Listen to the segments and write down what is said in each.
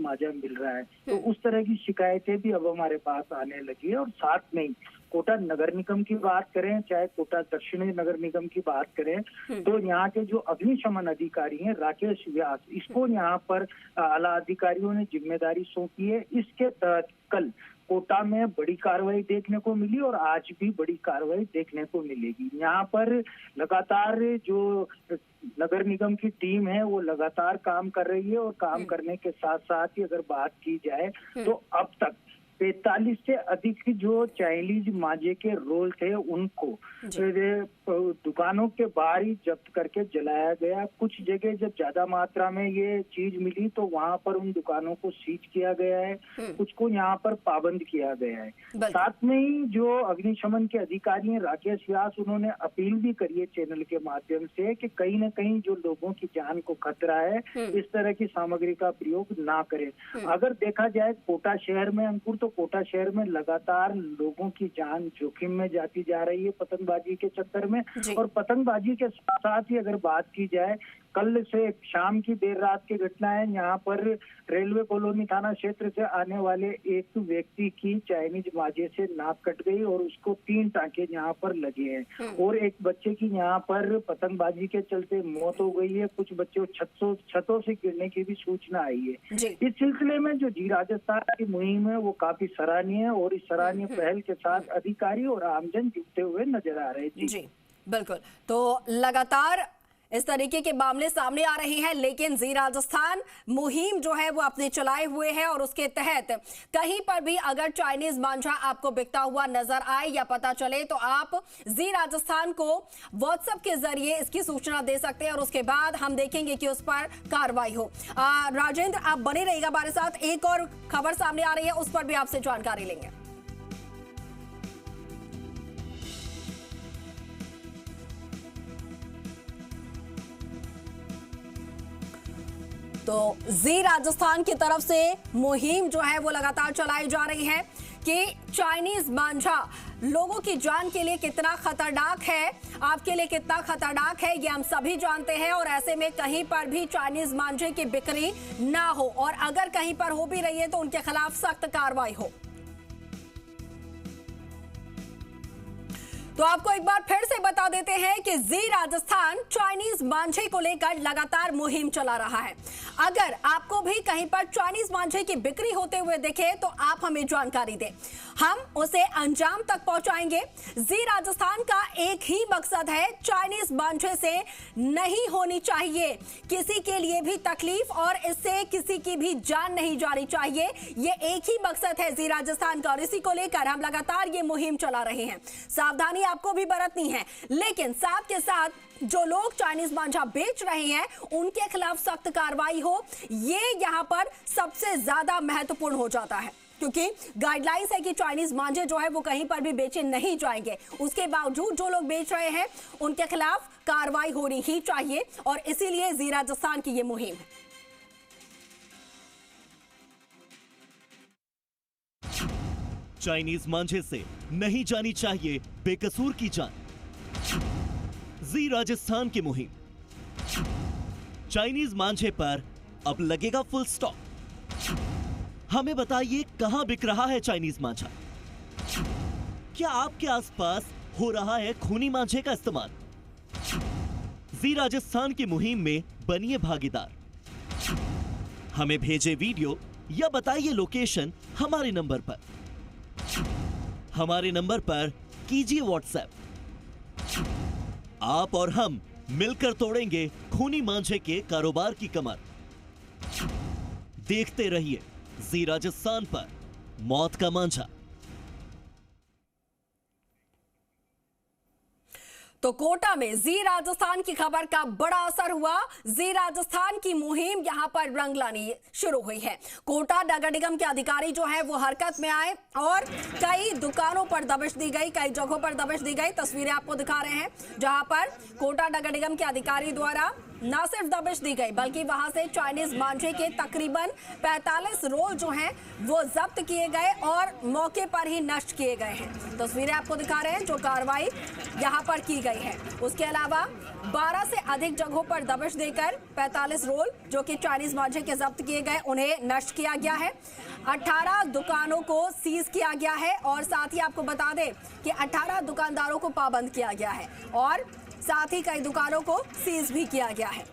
माजा मिल रहा है। तो उस तरह की शिकायतें भी अब हमारे पास आने लगी है। और साथ में ही कोटा नगर निगम की बात करें, चाहे कोटा दक्षिणी नगर निगम की बात करें, तो यहाँ के जो अग्निशमन अधिकारी हैं राकेश व्यास, इसको यहाँ पर आला अधिकारियों ने जिम्मेदारी सौंपी है। इसके तहत कल कोटा में बड़ी कार्रवाई देखने को मिली और आज भी बड़ी कार्रवाई देखने को मिलेगी। यहाँ पर लगातार जो नगर निगम की टीम है वो लगातार काम कर रही है और काम करने के साथ साथ ही अगर बात की जाए तो अब तक 45 से अधिक जो चाइनीज मांझे के रोल थे उनको दुकानों के बाहर ही जब्त करके जलाया गया। कुछ जगह जब ज्यादा मात्रा में ये चीज मिली तो वहां पर उन दुकानों को सीज किया गया है, कुछ को यहाँ पर पाबंद किया गया है। साथ में ही जो अग्निशमन के अधिकारी हैं राकेश व्यास, उन्होंने अपील भी करी है चैनल के माध्यम से कि कहीं न कहीं जो लोगों की जान को खतरा है इस तरह की सामग्री का प्रयोग ना करें। अगर देखा जाए कोटा शहर में अंकुर, तो कोटा शहर में लगातार लोगों की जान जोखिम में जाती जा रही है पतंगबाजी के चक्कर में। और पतंगबाजी के साथ ही अगर बात की जाए, कल से शाम की देर रात की घटना है। यहाँ पर रेलवे कॉलोनी थाना क्षेत्र से आने वाले एक व्यक्ति की चाइनीज मांझे से नाक कट गई और उसको 3 टांके यहाँ पर लगे हैं। और एक बच्चे की यहाँ पर पतंगबाजी के चलते मौत हो गई है। कुछ बच्चों छतों से गिरने की भी सूचना आई है। इस सिलसिले में जो जी राजस्थान की मुहिम है वो काफी सराहनीय है और इस सराहनीय पहल के साथ अधिकारी और आमजन जुटते हुए नजर आ रहे हैं। जी बिल्कुल। तो लगातार इस तरीके के मामले सामने आ रहे हैं, लेकिन जी राजस्थान मुहिम जो है वो अपने चलाए हुए है और उसके तहत कहीं पर भी अगर चाइनीज मांझा आपको बिकता हुआ नजर आए या पता चले तो आप जी राजस्थान को व्हाट्सएप के जरिए इसकी सूचना दे सकते हैं और उसके बाद हम देखेंगे कि उस पर कार्रवाई हो। राजेंद्र, आप बने रहिएगा हमारे साथ, एक और खबर सामने आ रही है, उस पर भी आपसे जानकारी लेंगे। तो जी राजस्थान की तरफ से मुहिम जो है वो लगातार चलाई जा रही है कि चाइनीज मांझा लोगों की जान के लिए कितना खतरनाक है, आपके लिए कितना खतरनाक है, ये हम सभी जानते हैं। और ऐसे में कहीं पर भी चाइनीज मांझे की बिक्री ना हो और अगर कहीं पर हो भी रही है तो उनके खिलाफ सख्त कार्रवाई हो। तो आपको एक बार फिर से बता देते हैं कि जी राजस्थान चाइनीज मांझे को लेकर लगातार मुहिम चला रहा है। अगर आपको भी कहीं पर चाइनीज मांझे की बिक्री होते हुए दिखे तो आप हमें जानकारी दें, हम उसे अंजाम तक पहुंचाएंगे। जी राजस्थान का एक ही मकसद है, चाइनीज मांझे से नहीं होनी चाहिए किसी के लिए भी तकलीफ और इससे किसी की भी जान नहीं जानी चाहिए। ये एक ही मकसद है जी राजस्थान का और इसी को लेकर हम लगातार ये मुहिम चला रहे हैं। सावधानी आपको भी बरतनी है, लेकिन साथ के साथ जो लोग चाइनीज मांझा बेच रहे हैं उनके खिलाफ सख्त कार्रवाई हो, ये यहां पर सबसे ज्यादा महत्वपूर्ण हो जाता है, क्योंकि गाइडलाइंस है कि चाइनीज मांझे जो है वो कहीं पर भी बेचे नहीं जाएंगे। उसके बावजूद जो लोग बेच रहे हैं उनके खिलाफ कार्रवाई होनी ही चाहिए और इसीलिए जी राजस्थान की ये मुहिम है। चाइनीज मांझे से नहीं जानी चाहिए बेकसूर की जान। जी राजस्थान की मुहिम। चाइनीज मांझे पर अब लगेगा फुल स्टॉप। हमें बताइए कहां बिक रहा है चाइनीज मांझा? क्या आपके आसपास हो रहा है खूनी मांझे का इस्तेमाल? जी राजस्थान की मुहिम में बनिए भागीदार। हमें भेजे वीडियो या बताइए लोकेशन हमारे नंबर पर। हमारे नंबर पर कीजिए व्हाट्सएप। आप और हम मिलकर तोड़ेंगे खूनी मांझे के कारोबार की कमर। देखते रहिए जी राजस्थान पर मौत का मांझा। तो कोटा में जी राजस्थान की खबर का बड़ा असर हुआ। जी राजस्थान की मुहिम यहां पर रंग लानी शुरू हुई है। कोटा नगर निगम के अधिकारी जो है वो हरकत में आए और कई दुकानों पर दबिश दी गई, कई जगहों पर दबिश दी गई। तस्वीरें आपको दिखा रहे हैं जहां पर कोटा नगर निगम के अधिकारी द्वारा न सिर्फ दबिश दी गई बल्कि वहां से चाइनीज मांझे के तकरीबन 45 रोल जो हैं वो जब्त किए गए और मौके पर ही नष्ट किए गए हैं। तस्वीरें आपको दिखा रहे हैं जो कार्रवाई यहां पर की गई है। उसके अलावा 12 से अधिक जगहों पर दबिश देकर 45 रोल जो कि चाइनीज मांझे के जब्त किए गए उन्हें नष्ट किया गया है। 18 दुकानों को सीज किया गया है और साथ ही आपको बता दें कि 18 दुकानदारों को पाबंद किया गया है और साथ ही कई दुकानों को सीज भी किया गया है।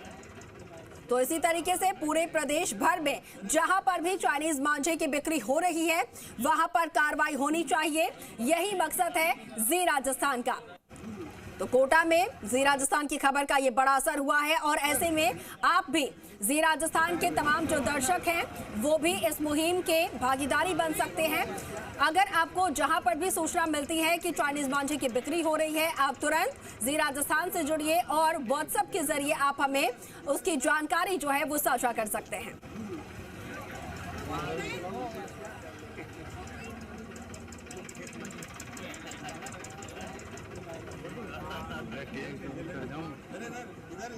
तो इसी तरीके से पूरे प्रदेश भर में जहां पर भी चाइनीज मांझे की बिक्री हो रही है वहां पर कार्रवाई होनी चाहिए, यही मकसद है जी राजस्थान का। तो कोटा में जी राजस्थान की खबर का ये बड़ा असर हुआ है और ऐसे में आप भी जी राजस्थान के तमाम जो दर्शक हैं वो भी इस मुहिम के भागीदारी बन सकते हैं। अगर आपको जहां पर भी सूचना मिलती है कि चाइनीज मांझे की बिक्री हो रही है, आप तुरंत जी राजस्थान से जुड़िए और व्हाट्सएप के जरिए आप हमें उसकी जानकारी जो है वो साझा कर सकते हैं। इधर